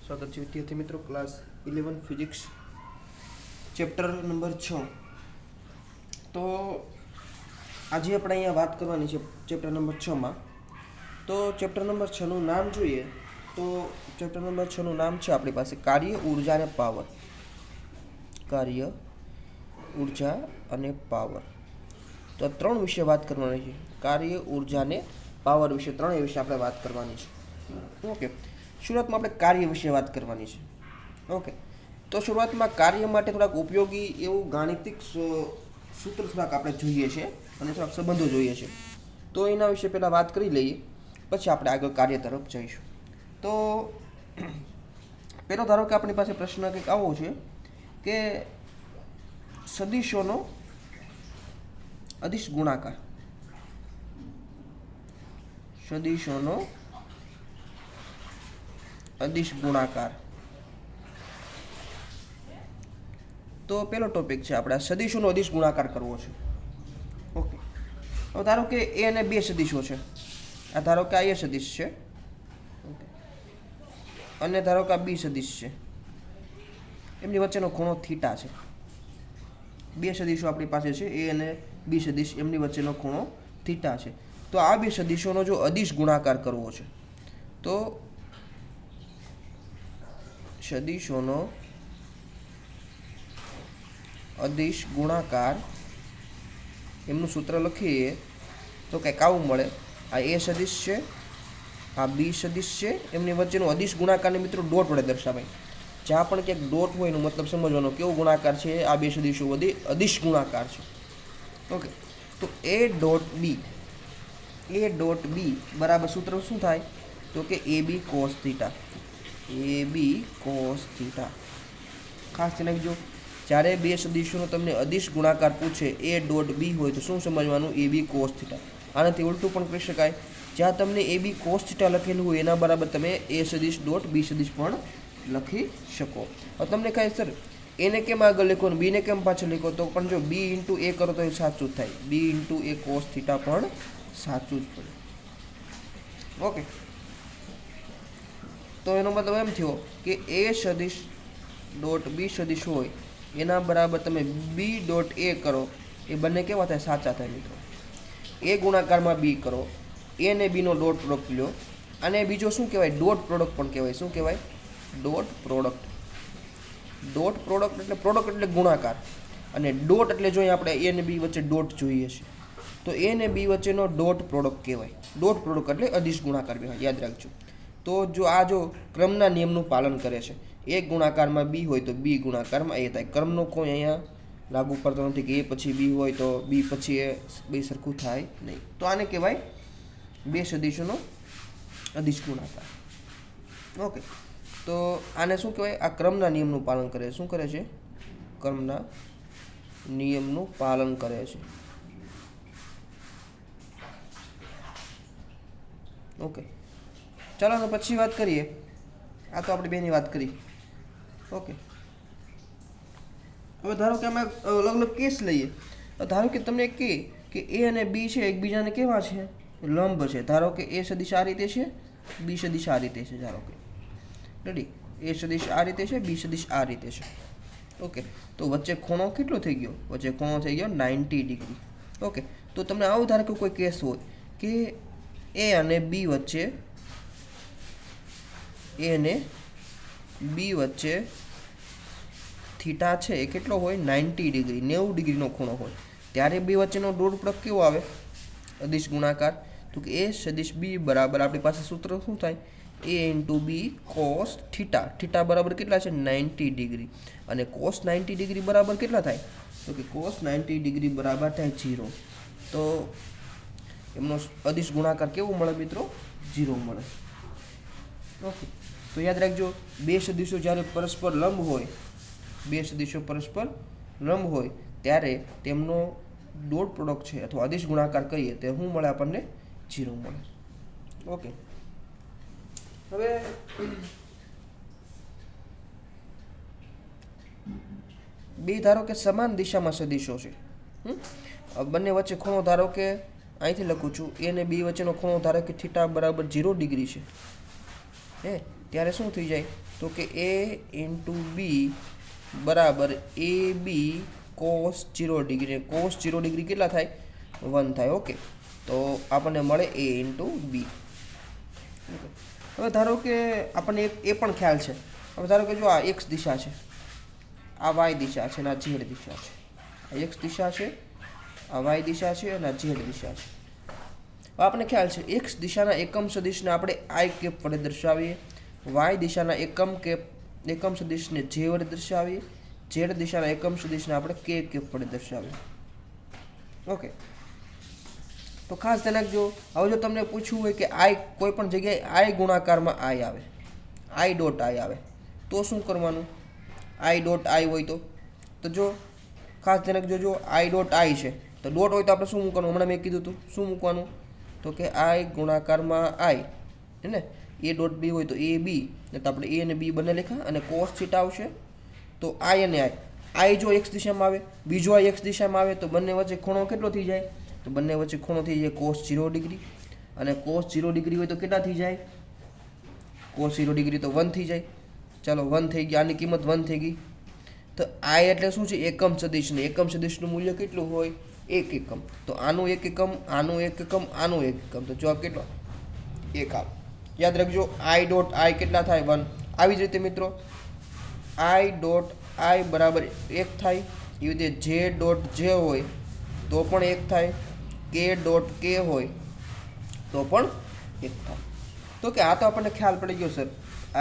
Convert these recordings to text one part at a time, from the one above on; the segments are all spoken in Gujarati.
स्वागत है विद्यार्थी मित्रों क्लास 11 फिजिक्स चैप्टर नंबर 6। तो आज આપણે અહીંયા વાત કરવાની છે ચેપ્ટર નંબર 6 માં। તો ચેપ્ટર નંબર 6 નું નામ જોઈએ તો ચેપ્ટર નંબર 6 નું નામ છે આપણી પાસે કાર્ય ઊર્જા અને પાવર। કાર્ય ઊર્જા અને પાવર। તો ત્રણ વિશે વાત કરવાની છે, કાર્ય ઊર્જા અને પાવર વિશે ત્રણેય વિશે આપણે વાત કરવાની છે। ઓકે, शुरुआत में આપણે કાર્ય વિશે વાત કરવાની છે। ઓકે, તો શરૂઆતમાં કાર્ય માટે થોડાક ઉપયોગી એવું ગાણિતિક સૂત્ર થોડાક આપણે જોઈએ છે અને થોડાક સંબંધો જોઈએ છે। તો એના વિશે પહેલા વાત કરી લઈએ, પછી આપણે આગળ કાર્ય તરફ જઈશું। તો પહેલો ધારો કે આપણી પાસે પ્રશ્ન કંઈક આવો છે કે સદિશોનો અદિશ ગુણાકાર। સદિશોનો अदिश गुणाकार। तो पहलो टॉपिक है अपने सदिशों अदिश गुणाकार करवो छे। ओके, तो धारो के ए अने बे सदिशो छे। आ धारो के आ ए सदिश छे, ओके, अने धारो के आ बी सदिश छे। एमनी वच्चेनो खूणो थीटा छे। बे सदिशो आपणी पासे छे, ए अने बी सदिश, एमनी वच्चेनो खूणो थीटा छे। तो आ बे सदिशोनो जो अदिश गुणाकार करवो छे तो सदिशोनो अदिश गुणाकार एमनु सूत्र लखीए तो कंईक आवुं मळे। आ ए सदिश छे, आ बी सदिश छे, एमनी वच्चेनो अदिश गुणाकार ने मित्रों डॉट वडे दर्शावाय। ज्यां पण क्यांक डॉट होय एनो मतलब समजવાનો केवो गुणाकार छे, आ बे सदिशो वडे अदिश गुणाकार छे। ओके, तो ए डॉट बी बराबर सूत्र शुं थाय तो के A B cos theta. A B cos theta खास ध्यान आपजो, જ્યારે બે સદિશોનો તમને અદિશ ગુણાકાર પૂછે એ ડોટ બી હોય તો શું સમજવાનું, એ બી cos થીટા। આનાથી ઉલટું પણ કરી શકાય, જ્યાં તમને એ બી cos થીટા લખેલું હોય એના બરાબર તમે એ સદિશ ડોટ બી સદિશ પણ લખી શકો। હવે તમને કહે સર એને કેમ આગળ લખો ને બીને કેમ પાછળ લખો, તો પણ જો બી ઇન્ટુ એ કરો તો એ સાચું જ થાય। બી ઇન્ટુ એ cos થીટા પણ સાચું જ પડે। ઓકે, तो एनो मतलब एम थयो कि ए सदिश डॉट बी सदिश होय एना बराबर तमे बी डॉट ए करो, ए बने केवा थाय, साचा थाय मित्रों। ए गुणाकार में बी करो, ए ने बी नो डॉट प्रोडक्ट लो, अने बीजो शुं कहेवाय, डॉट प्रोडक्ट पण कहेवाय। शुं कहेवाय, डॉट प्रोडक्ट। डॉट प्रोडक्ट एटले प्रोडक्ट एटले गुणाकार, अने डॉट एटले जो आपणे ए ने बी वच्चे डॉट जोईए छे तो ए ने बी वच्चेनो डॉट प्रोडक्ट कहेवाय। डॉट प्रोडक्ट एटले अदिश गुणाकार कहेवाय, याद राखजो। तो जो आ जो क्रमना नियमनुं पालन करे छे, एक गुणाकार में बी होय तो बी गुणाकार में ए थाय। क्रमनो कोई अहींया लागू पड़तो नथी कि ए पछी बी होय तो बी पछी ए, बे सरखुं थाय नहीं। तो आने कहेवाय बे सदिशोनो अदिश गुणाकार। ओके, तो आने शुं कहेवाय, आ क्रमना नियमनुं पालन करे छे। शुं करे छे, क्रमना नियमनुं पालन करे छे। ओके, चलो तो पछी बात करिए। आ तो आपणे बेनी बात करी। ओके, હવે ધારો કે અમે અલગ અલગ કેસ લઈએ। ધારો કે તમને કહે કે એ અને બી છે એકબીજાને કેવા છે, લંબ છે। ધારો કે એ સદિશ આ રીતે છે, બી સદિશ આ રીતે છે। ધારો કે રેડી, એ સદિશ આ રીતે છે, બી સદિશ આ રીતે છે। ઓકે, તો વચ્ચે ખૂણો કેટલો થઈ ગયો, વચ્ચે ખૂણો થઈ ગયો 90 ડિગ્રી। ઓકે, તો તમને આવું ધારો કે કોઈ કેસ હોય કે એ અને બી વચ્ચે, ए ने बी वच्चे थीटा छे ए केटलो होय 90 डिग्री 90 डिग्री नो खूणो होय, त्यारे बी वच्चेनो डॉट प्रोडक्ट केवो आवे, अदिश गुणाकार। तो कि ए सदिश बी बराबर आपणी पासे सूत्र शुं थाय, A into B cos theta. Theta बराबर केटला छे 90 डिग्री, अने cos 90 डिग्री बराबर केटला थाय, तो कि cos 90 डिग्री बराबर थाय 0। तो एमनो अदिश गुणाकार केवो मळे मित्रों, 0 मळे। ओके, तो याद रखो बे सदिशो ज्यारे परस्पर लंब होय, बे सदिशो परस्पर लंब होय त्यारे तेमनो डॉट प्रोडक्ट छे अथवा अदिश गुणाकार करीए तो शुं मळे आपणने, 0 मळे। ओके, हवे बे धारो के समान दिशा में सदिशो छे, बंने वच्चे खूणो धारो के અહીંથી લખું છું, એ અને બી વચ્ચેનો ખૂણો ધારો કે થીટા બરાબર 0 ડિગ્રી છે। હે ત્યારે શું થઈ જાય તો કે a ઇન્ટુ બી બરાબર A B cos 0 degree. Cos 0 degree કેટલા થાય 1 થાય. ઓકે, તો આપણને મળે a ઇન્ટુ બી. હવે ધારો કે આપણને એ પણ ખ્યાલ છે. હવે ધારો કે જો આ એક્સ દિશા છે, આ વાય દિશા છે અને આ ઝેડ દિશા છે. આ એક્સ દિશા છે, આ વાય દિશા છે અને આ ઝેડ દિશા છે. હવે આપણને ખ્યાલ છે એક્સ દિશાના એકમ સદિશને આપણે આઈ કેપ વડે દર્શાવીએ, વાય દિશાના એકમ સદિશને જે વડે દર્શાવીએ, ઝેડ દિશાના એકમ સદિશને આપણે કે કેપ વડે દર્શાવીએ. ઓકે, તો ખાસ ધ્યાન રાખજો. હવે જો તમને પૂછવું હોય કે આઈ કોઈ પણ જગ્યાએ આઈ ગુણાકારમાં આઈ આવે, આઈ ડોટ આઈ આવે, તો શું કરવાનું? આઈ ડોટ આઈ હોય તો જો ખાસ ધ્યાન રાખજો, જો આઈ ડોટ આઈ છે તો ડોટ હોય તો આપણે શું મૂકવાનું? હમણાં મેં કીધું હતું શું મૂકવાનું, તો કે આઈ ગુણાકારમાં આઈ, હે ને. એ ડોટ બી હોય તો એ બી, ને તો આપણે એ અને બી બંને લખ્યા, અને કોસ થીટા આવશે તો આઈ અને આઈ જો એક્સ દિશામાં આવે, બીજો આઈ એક્સ દિશામાં આવે, તો બંને વચ્ચે ખૂણો કેટલો થઈ જાય? તો બંને વચ્ચે ખૂણો થઈ જાય કોસ 0 ડિગ્રી. અને કોસ 0 ડિગ્રી હોય તો કેટલા થઈ જાય? કોસ 0 ડિગ્રી તો 1 થઈ જાય. ચાલો 1 થઈ ગઈ, આની કિંમત 1 થઈ ગઈ. તો આઈ એટલે શું છે? એકમ સદિશ. ને એકમ સદિશનું મૂલ્ય કેટલું હોય? 1 એકમ. તો આનું 1 એકમ, આનું 1 એકમ, આનું 1 એકમ, તો જવાબ કેટલો? 1 આવે. યાદ રાખજો આઈ ડોટ આઈ કેટલા થાય? 1. આવી જ રીતે મિત્રો આઈ ડોટ આઈ બરાબર 1 થાય. એવી રીતે જે ડોટ જે હોય તો પણ 1 થાય, કે ડોટ કે હોય તો પણ 1 થાય. તો કે આ તો આપણને ખ્યાલ પડી ગયો સર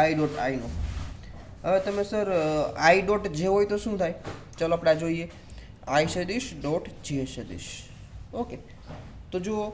આઈ ડોટ આઈનો. હવે તમે સર આઈ ડોટ જે હોય તો શું થાય? ચલો આપણે જોઈએ. આઈ સદિશ ડોટ જે સદિશ. ઓકે, તો જુઓ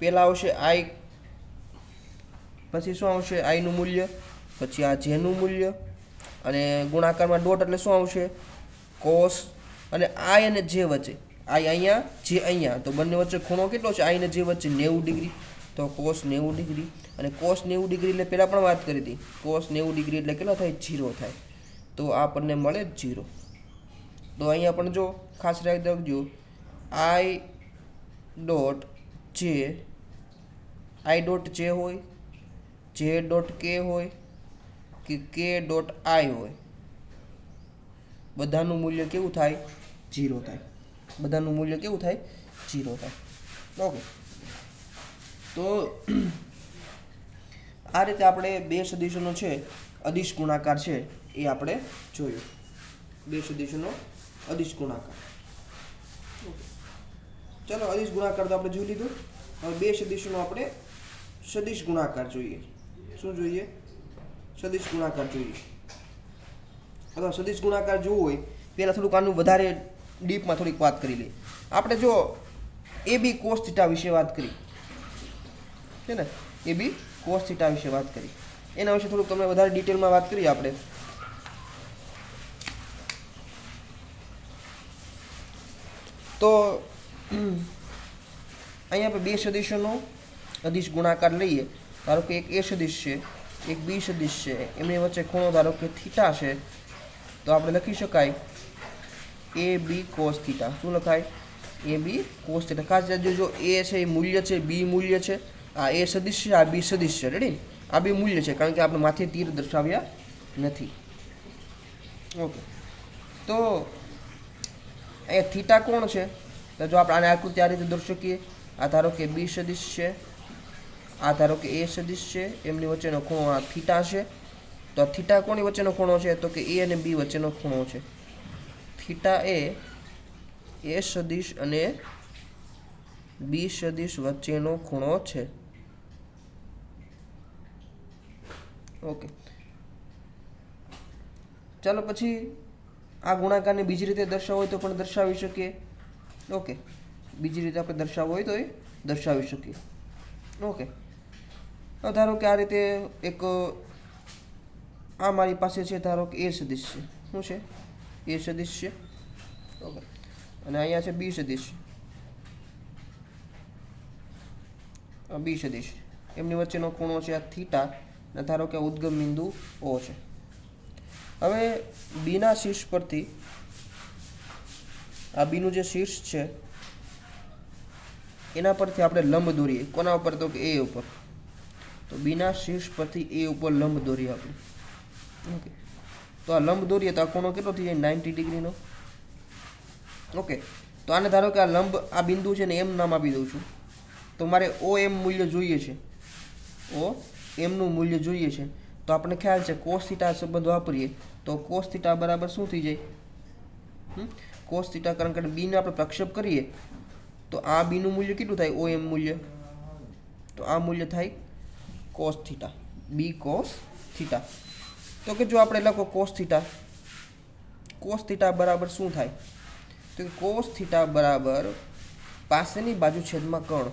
પહેલાં આવશે આઈ, પછી શું આવશે? આઈનું મૂલ્ય, પછી આ જેનું મૂલ્ય, અને ગુણાકારમાં ડોટ એટલે શું આવશે? કોસ. અને આઈ અને જે વચ્ચે, આઈ અહીંયા, જે અહીંયા, તો બંને વચ્ચે ખૂણો કેટલો છે? આઈ અને જે વચ્ચે 90 ડિગ્રી, તો કોસ 90 ડિગ્રી. અને કોસ 90 ડિગ્રી એટલે પહેલાં પણ વાત કરી હતી, કોસ 90 ડિગ્રી એટલે કેટલા થાય? 0 થાય. તો આપણને મળે 0. તો અહીંયા પણ જો ખાસ યાદ રાખજો આઈ ડોટ જે, આઈ ડોટ જે હોય, જે ડોટ કે હોય, કે ડોટ આઈ હોય, બધાનું મૂલ્ય કેવું થાય? 0 થાય. બધાનું મૂલ્ય કેવું થાય? 0 થાય. ઓકે, તો આ રીતે આપણે બે સદિશોનો છે અદિશ ગુણાકાર છે એ આપણે જોયું. બે સદિશોનો અદિશ ગુણાકાર. ચલો અદિશ ગુણાકાર તો આપણે જોઈ લીધું. હવે બે સદિશોનો આપણે સદિશ ગુણાકાર જોઈએ. શું જોઈએ? સદિશ ગુણાકાર જોઈએ. અથવા સદિશ ગુણાકાર જોવું હોય પહેલાં થોડુંક આનું વધારે ડીપમાં થોડીક વાત કરી લઈએ. આપણે જો એ બી કોસ થીટા વિશે વાત કરી છે ને, એ બી કોસ થીટા વિશે વાત કરી, એના વિશે થોડુંક તમને વધારે ડિટેલમાં વાત કરીએ આપણે. તો અહીંયા આપણે બે સદિશોનો અદિશ ગુણાકાર લઈએ. ધારો કે એક એ સદિશ છે, એક બી સદિશ છે, એમની વચ્ચે ખૂણો ધારો કે થીટા છે, તો આપણે લખી શકાય એ બી કોસ થીટા. શું લખાય? એ બી કોસ થીટા. ખાસ જો એ છે એ મૂલ્ય છે, બી મૂલ્ય છે, આ એ સદિશ છે, આ બી સદિશ છે. રેડી? આ બી મૂલ્ય છે કારણ કે આપણે માથે તીર દર્શાવ્યા નથી. ઓકે, તો અહીંયા થીટા કોણ છે? તો જો આપણે આને આકૃતિ આ રીતે દર્શકીએ, આ ધારો કે બી સદિશ છે, આ ધારો કે એ સદિશ છે, એમની વચ્ચેનો ખૂણો આ થીટા છે. તો આ થીટા કોની વચ્ચેનો ખૂણો છે? તો કે એ અને બી વચ્ચેનો ખૂણો છે. થીટા એ સદિશ અને બી સદિશ વચ્ચેનો ખૂણો છે. ઓકે, ચાલો પછી આ ગુણાકારને બીજી રીતે દર્શાવવો હોય તો પણ દર્શાવી શકીએ. ઓકે, બીજી રીતે આપણે દર્શાવવો હોય તો એ દર્શાવી શકીએ. ઓકે, ધારો કે આ રીતે એક આ મારી પાસે છે, ધારો કે એ સદિશ છે. શું છે? એ સદિશ છે. ઓકે, અને અહીંયા છે બી સદિશ, બી સદિશ, એમની વચ્ચેનો ખૂણો છે આ થીટા, અને ધારો કે ઉદ્ગમ બિંદુ ઓ છે. હવે બીના શીર્ષ પરથી, આ બીનું જે શીર્ષ છે એના પરથી આપણે લંબ દોરીએ. કોના ઉપર? તો કે એ ઉપર. तो बीना शीर्ष परथी ए उपर लंब दौरीए आपणे। ओके, तो आ लंब दौरीए तो आ खूणो केटलो थई जाय 90 डिग्रीनो। ओके, तो आने धारो के आ लंब आ बिंदु छे ने एम नाम आपी दઉં છું। तो मारे ओ एम मूल्य જોઈએ છે, ओ एम નું મૂલ્ય જોઈએ છે। तो आपने ख्याल છે cos थीटा शब्द वापरीए तो cos थीटा बराबर શું થઈ જાય? cos थीटा कारण કે b ને આપણે પ્રક્ષેપ કરીએ તો આ b નું મૂલ્ય કેટલું થાય? o m મૂલ્ય, તો આ મૂલ્ય થાય cos theta, b cos theta. तो કે જો આપણે લખો cos थीटा बराबर શું થાય? तो cos थीटा बराबर પાસેની બાજુ છેદમાં કर्ण,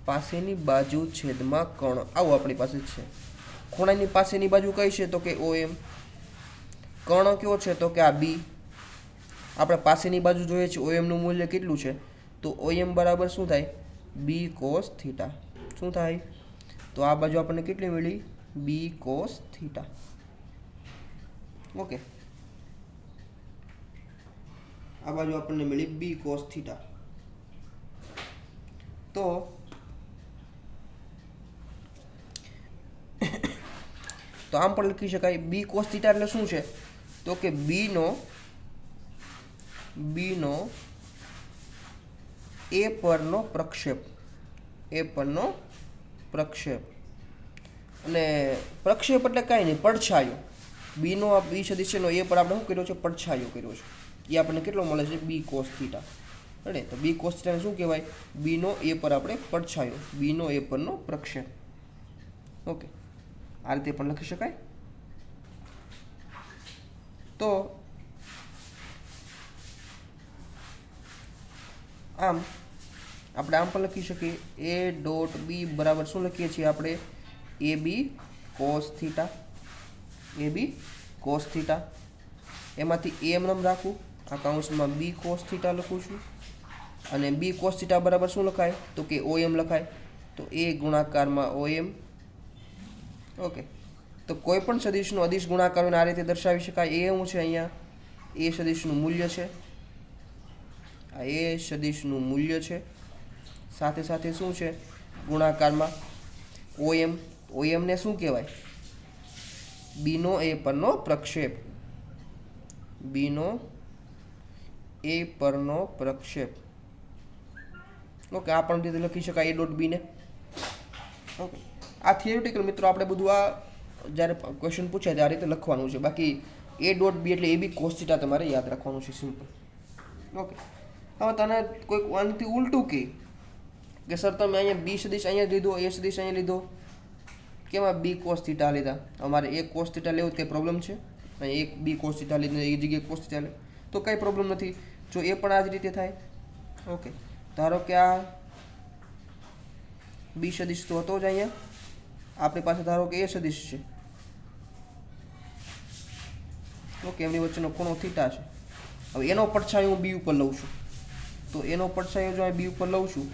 પાસેની બાજુ છેદમાં કर्ण આવું આપણી પાસે છે। ખૂણાની પાસેની બાજુ કઈ છે? તો કે OM। કર્ણ કયો છે? તો કે આ B। આપણે પાસેની બાજુ જોઈએ છે OM નું મૂલ્ય કેટલું છે? તો OM બરાબર શું થાય? B cos theta. શું થાય? તો આ બાજુ આપણને કેટલી મળી? B cos theta. ઓકે, આ બાજુ આપણને મળી B cos थीटा। તો આમ પણ લખી શકાય B cos थीटा એટલે શું છે? તો કે B નો A પરનો પ્રક્ષેપ, A પરનો પ્રક્ષેપ। અને પ્રક્ષેપ એટલે કાંઈ નહીં, પડછાયો। B નો આ B સદિશ નો A પર આપણે શું કર્યો છે? પડછાયો કર્યો છે। એ આપણને કેટલો મળે છે? B cos theta. બરાબર, તો B cos थीटा ને શું કહેવાય? B નો A પર આપણે પડછાયો, B નો A પરનો પ્રક્ષેપ। ઓકે, આ રીતે પણ લખી શકાય। તો આમ આપણે આમ પણ લખી શકીએ A ડોટ B બરાબર શું લખીએ છીએ આપણે? AB cos theta, AB cos theta. એમાંથી A એમ નામ રાખું, આ કૌંસમાં B cos थीटा લખું છું। અને B cos थीटा બરાબર શું લખાય? તો કે OM લખાય। તો A ગુણાકારમાં OM। ઓકે, તો કોઈ પણ સદિશનો અદિશ ગુણાકારોને આ રીતે દર્શાવી શકાય। એ શું છે? અહીંયા A સદિશનું મૂલ્ય છે, આ A સદિશનું મૂલ્ય છે, સાથે સાથે શું છે? ગુણાકારમાં OM। OM ને શું કહેવાય? B નો A પરનો પ્રક્ષેપ, B નો A પરનો પ્રક્ષેપ। ઓકે, આ પણ રીતે લખી શકાય A ડોટ B ને। ઓકે, આ થિયોરિટિકલ મિત્રો આપણે બધું આ જ્યારે ક્વેશ્ચન પૂછાય ત્યારે આ રીતે લખવાનું છે। બાકી A ડોટ B એટલે AB cos थीटा તમારે યાદ રાખવાનું છે, સિમ્પલ। ઓકે, હવે તને કોઈક આનાથી ઉલટું કે સર તમે અહીંયા B સદિશ અહીંયા લીધો, A સદિશ અહીંયા લીધો, કેમ આ B cos थीटा લીધા? અમારે A cos थीटा લેવું કંઈ પ્રોબ્લેમ છે? અહીંયા એક B cos थीटा લીધે એ જગ્યાએ cos थीटा લે તો કંઈ પ્રોબ્લેમ નથી। જો એ પણ આ જ રીતે થાય। ઓકે, ધારો કે આ B સદિશ તો હતો જ અહીંયા, આપણી પાસે ધારો કે A સદિશ છે। ઓકે, એમની વચ્ચેનો ખૂણો થીટા છે। હવે એનો પડછાયો હું B ઉપર લઉં છું, તો એનો પડછાયો જો B ઉપર લઉં છું,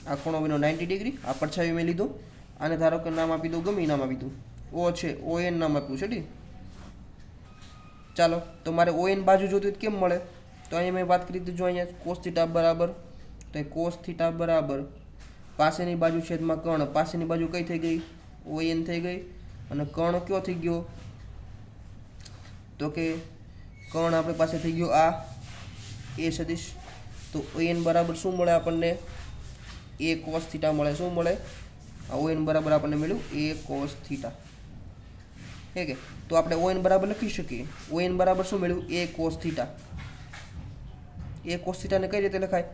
આ ખૂણો બન્યો 90 ડિગ્રી, આ પડછાયો મેં લીધો। આને ધારો કે નામ આપી દઉં, ગમે નામ આપી દઉં, O છે, ON નામ આપ્યું છે, ઠીક। ચાલો, તો મારે ON બાજુ જોતી કેમ મળે? તો અહીંયા મેં વાત કરી હતી, જો અહીંયા cos थीटा બરાબર, તો cos थीटा બરાબર પાસેની બાજુ છેદમાં કર્ણ, પાસેની બાજુ કઈ થઈ ગઈ? ON થઈ ગઈ। અને કર્ણ કયો થઈ ગયો? તો કે કર્ણ આપણી પાસે થઈ ગયો આ A સદિશ। તો ON બરાબર શું મળે આપણને? A cos थीटा મળે। શું મળે? આ ON બરાબર આપણને મળ્યું A cos थीटा। ठीक है, तो આપણે ON બરાબર લખી શકીએ। ON બરાબર શું મળ્યું? A cos theta. A cos theta ને કઈ રીતે લખાય?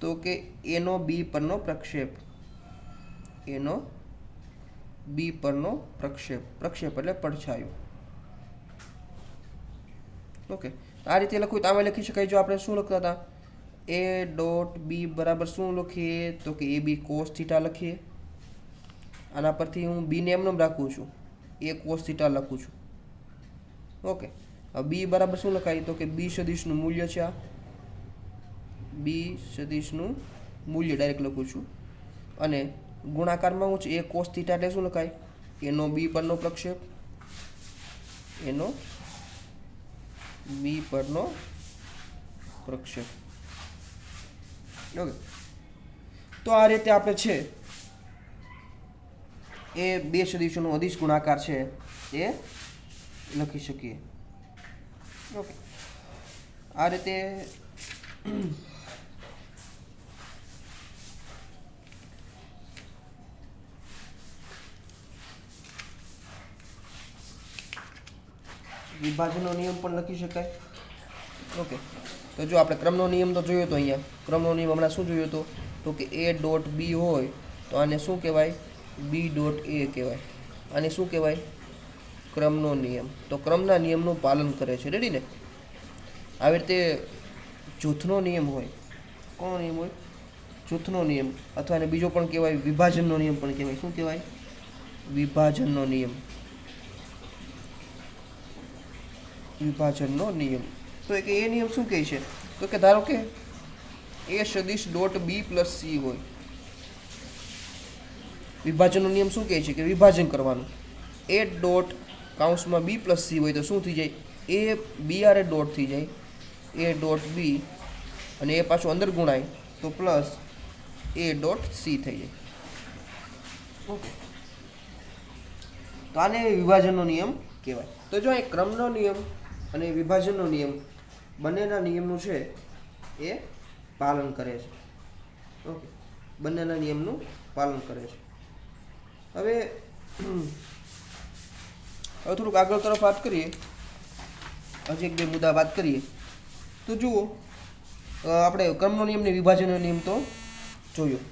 તો કે A નો B પરનો પ્રક્ષેપ, A નો B પરનો પ્રક્ષેપ, પ્રક્ષેપ એટલે પડછાયો। ઓકે, આ રીતે લખવું તો આમાં લખી શકાય। જો આપણે શું લખતા હતા? A ડોટ B બરાબર શું લખીએ? તો કે AB cos थीटा લખીએ। આના પરથી હું B ને એમ નામ રાખું છું, A cos थीटा લખું છું। ઓકે, હવે B બરાબર શું લખાય? તો કે B સદિશનું મૂલ્ય છે, આ B સદિશનું મૂલ્ય ડાયરેક્ટ લખું છું। અને ગુણાકારમાં શું છે? A cos थीटा એટલે શું લખાય? એનો B પરનો પ્રક્ષેપ, એનો B પરનો પ્રક્ષેપ। ઓકે, તો આ રીતે આપણે છે એ બે સદિશોનો અદિશ ગુણાકાર છે એ લખી શકીએ. ઓકે, આ રીતે વિભાજનનો નિયમ પણ લખી શકાય. ઓકે, તો જો આપણે ક્રમનો નિયમ તો જોયો હતો. અહીંયા ક્રમનો નિયમ હમણાં શું જોયો હતો તો કે એ ડોટ બી હોય તો આને શું કહેવાય, બી ડોટ એ કહેવાય. આને શું કહેવાય, ક્રમનો નિયમ. તો ક્રમના નિયમનું પાલન કરે છે. રેડી ને? આવી રીતે જૂથનો નિયમ હોય, કોનો નિયમ હોય, જૂથનો નિયમ, અથવા એને બીજો પણ કહેવાય વિભાજનનો નિયમ પણ કહેવાય. શું કહેવાય, વિભાજનનો નિયમ. વિભાજનનો નિયમ. તો એ નિયમ શું કહે છે તો કે ધારો કે એ સદિશ ડોટ બી પ્લસ સી હોય. વિભાજનનો નિયમ શું કહે છે કે વિભાજન કરવાનું. એ ડોટ કાઉન્સમાં બી પ્લસ સી હોય તો શું થઈ જાય, એ બી આર એ ડોટ થઈ જાય, એ ડોટ બી, અને એ પાછું અંદર ગુણાય તો પ્લસ એ ડોટ સી થઈ જાય. ઓકે, તો આને વિભાજનનો નિયમ કહેવાય. તો જો એ ક્રમનો નિયમ અને વિભાજનનો નિયમ બંનેના નિયમનું છે એ પાલન કરે છે. ઓકે, બંનેના નિયમનું પાલન કરે છે. હવે થોડુંક આગળ તરફ વાત કરીએ, હજી એક બે મુદ્દા વાત કરીએ. તો જુઓ, આપણે ક્રમનો નિયમ ને વિભાજનનો નિયમ તો જોયો.